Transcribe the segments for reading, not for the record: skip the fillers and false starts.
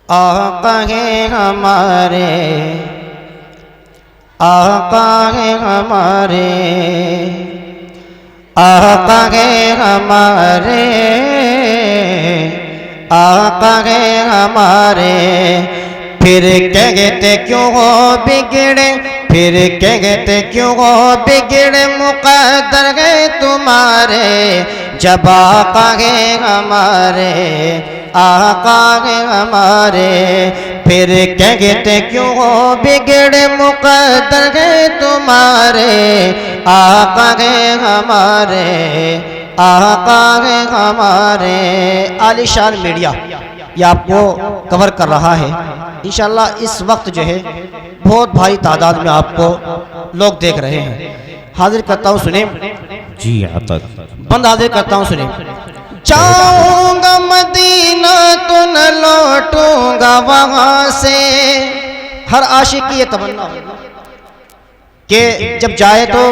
आका है हमारे, आका है हमारे, आका है हमारे, आका है हमारे। फिर कहते क्यों हो बिगड़े, फिर कहते क्यों हो बिगड़े, मुक़द्दर है तुम्हारे। जब आका है हमारे, आका है हमारे। फिर कहते क्यों हो बिगड़े, मुक़द्दर है तुम्हारे। आका है हमारे, आका है हमारे। आलिशान मीडिया ये आपको कवर कर रहा है। इंशाअल्लाह इस वक्त जो है बहुत भारी तादाद में आपको लोग देख रहे हैं। हाजिर करता हूँ सुने जी आतक बंद हाजिर करता हूँ सुने। जाऊंगा मदीना तो न लौटूंगा वहां से। हर आशिक की ये तमन्ना है कि जब जाए तो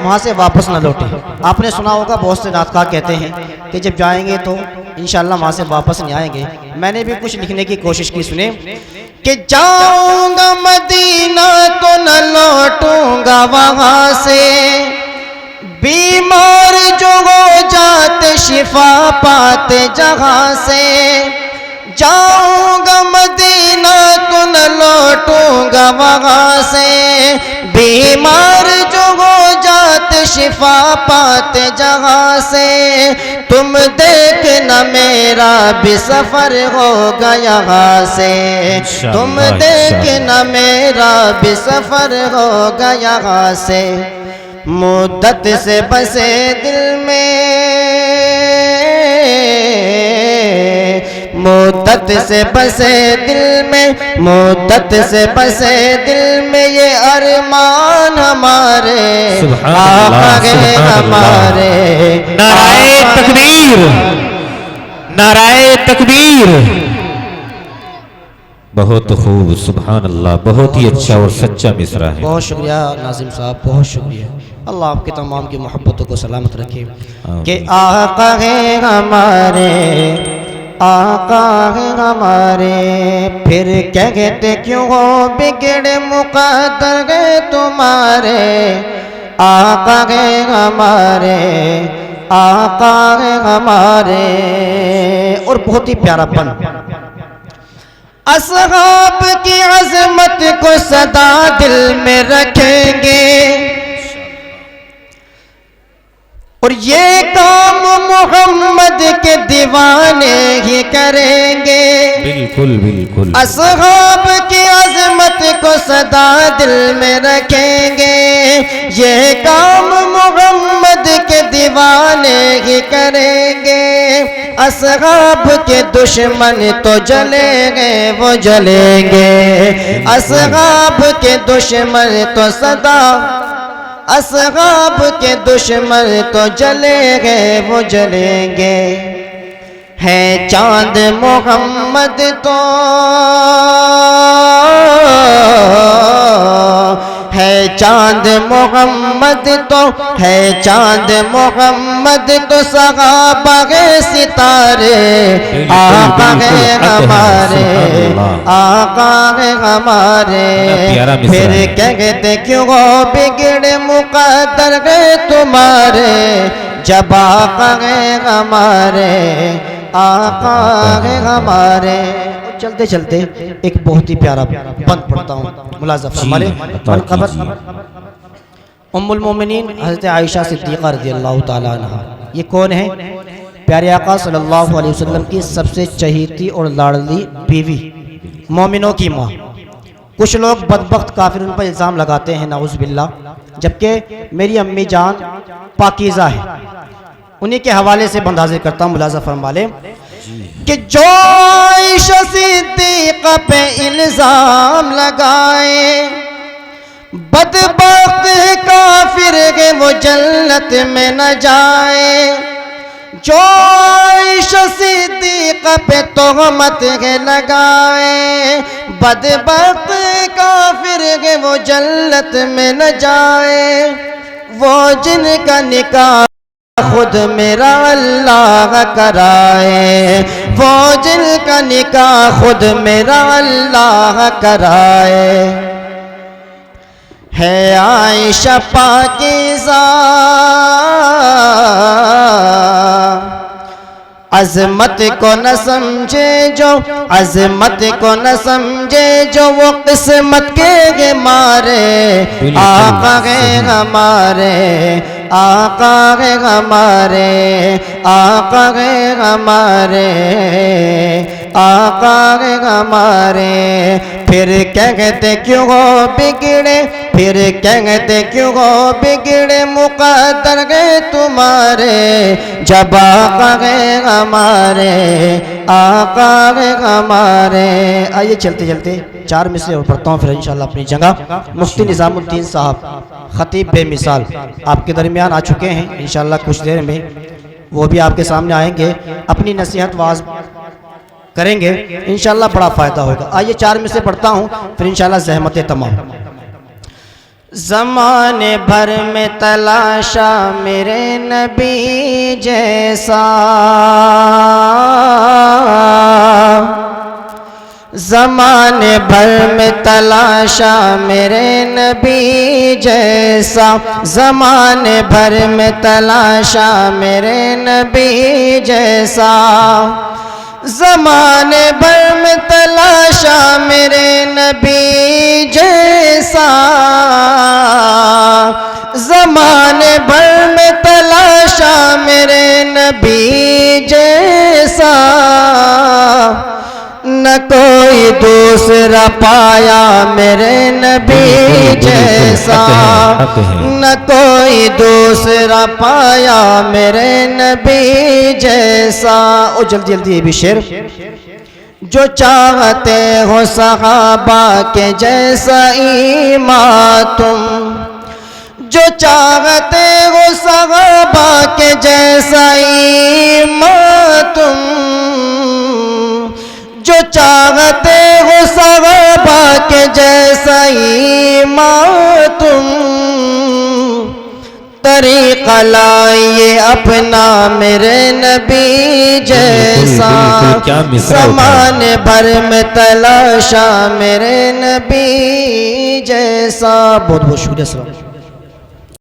वहाँ से वापस न लौटे। आपने सुना होगा बहुत से नाटककार कहते हैं कि जब जाएंगे तो इंशाअल्लाह वहाँ से वापस नहीं आएंगे। मैंने भी कुछ लिखने की कोशिश की, सुने कि जाऊंगा मदीना तो न लौटूंगा वहाँ से। बीमार जो हो जाते शिफा पाते जहाँ से। जाऊंगा मदीना तो न लौटूंगा वहाँ से। बीमार जो हो जाते शिफा पाते जहाँ से। तुम देखना मेरा भी सफर होगा यहाँ से। तुम देखना मेरा भी सफर होगा यहाँ से। मुद्दत से बसे दिल में, मुद्दत से बसे दिल में, मुद्दत से बसे दिल में ये अरमान हमारे। आका है हमारे। नाराए तकबीर, नाराए तकबीर। बहुत खूब, सुभान अल्लाह। बहुत ही अच्छा और सच्चा मिसरा है। बहुत शुक्रिया नाजिम साहब, बहुत शुक्रिया। अल्लाह आपके तमाम की मोहब्बतों को सलामत रखे। कि आका है हमारे, आका है हमारे। फिर कहते क्यों हो बिगड़े, मुक़द्दर है तुम्हारे। आका है हमारे, आका है हमारे। और बहुत ही प्यारा पन, असहाब की अज़मत को सदा दिल में रखेंगे। और ये काम मोहम्मद के दीवाने ही करेंगे। बिल्कुल बिल्कुल। असहाब की अज़मत को सदा दिल में रखेंगे। ये काम मोहम्मद के दीवाने ही करेंगे। असहाब के दुश्मन तो जलेंगे, वो जलेंगे। असहाब के दुश्मन तो सदा, असहाब के दुश्मन तो जलेंगे, वो जलेंगे। है चांद मोहम्मद तो, है चांद मोहम्मद तो, है चांद मोहम्मद तो सहाबा के सितारे। आका है हमारे, आका है हमारे। फिर कहते क्यों हो बिगड़े, मुक़द्दर है तुम्हारे। जब आका है हमारे, आका है हमारे। चलते चलते एक बहुत ही प्यारा बंद पढ़ता हूँ, मुलाज़ा फरमाए। उम्मुल मोमिनीन हज़रत आयशा सिद्दीक़ा रज़ियल्लाहु ताला अन्हा, ये कौन है? प्यारे आका सल्लल्लाहु अलैहि वसल्लम की सबसे चहीती और लाडली बीवी, मोमिनों की माँ। कुछ लोग बदबख्त काफिर उन पर इल्ज़ाम लगाते हैं नाउज़ बिल्लाह, जबकि मेरी अम्मी जान पाकीज़ा है। उन्हीं के हवाले से बंद हाजिर करता हूँ, मुलाज़ा फरमा ले कि जो आयशा सिद्दीक़ा पे इल्ज़ाम लगाए, बदबख्त काफिर के वो जन्नत में न जाए। जो आयशा सिद्दीक़ा पे तोहमत के लगाए, बदबख्त काफिर के वो जन्नत में न जाए। वो जिनका निकाह खुद मेरा अल्लाह कराए, वो जिनका निकाह खुद मेरा अल्लाह कराए। है आयशा पाकीज़ा अज़मत को न समझे जो, अज़मत को न समझे जो, वो किस्मत के मारे आका है हमारे, आका है हमारे, आका है हमारे, आका है हमारे। फिर कहते क्यों हो बिगड़े, फिर कहते क्यों हो बिगड़े, मुक़द्दर है तुम्हारे जब आका है हमारे, आका है हमारे। आइए चलते चलते 4 मिसरे और पढ़ता हूँ, फिर इंशाल्लाह अपनी जगह मुफ्ती निज़ामुद्दीन साहब खतीब बेमिसाल आपके दरमियान आ चुके हैं। इंशाल्लाह कुछ देर में वो भी आपके सामने आएंगे, अपनी नसीहत वाज करेंगे, इंशाल्लाह बड़ा फ़ायदा होगा। आइए 4 में से पढ़ता हूँ, फिर इंशाल्लाह ज़हमतें तमाम। ज़माने भर में तलाशा मेरे नबी जैसा, ज़माने भर में तलाशा मेरे नबी जैसा, ज़माने भर में तलाशा मेरे नबी जैसा, ज़माने भर में तलाशा मेरे नबी जैसा, ज़माने भर में तलाशा मेरे नबी जैसा, न कोई दूसरा पाया मेरे नबी जैसा, न कोई दूसरा पाया मेरे नबी जैसा। ओ जल्दी जल्दी ये भी शेर। जो चाहते हो सहाबा के जैसा ईमान तुम, जो चाहते हो सहाबा के जैसा ईमान तुम, जो चाहते हो सहाबा के जैसा ईमान तुम, तरीक़ा लाइए अपना मेरे नबी जैसा, ज़माने भर में तलाशा मेरे नबी जैसा। बहुत बहुत शुक्रिया।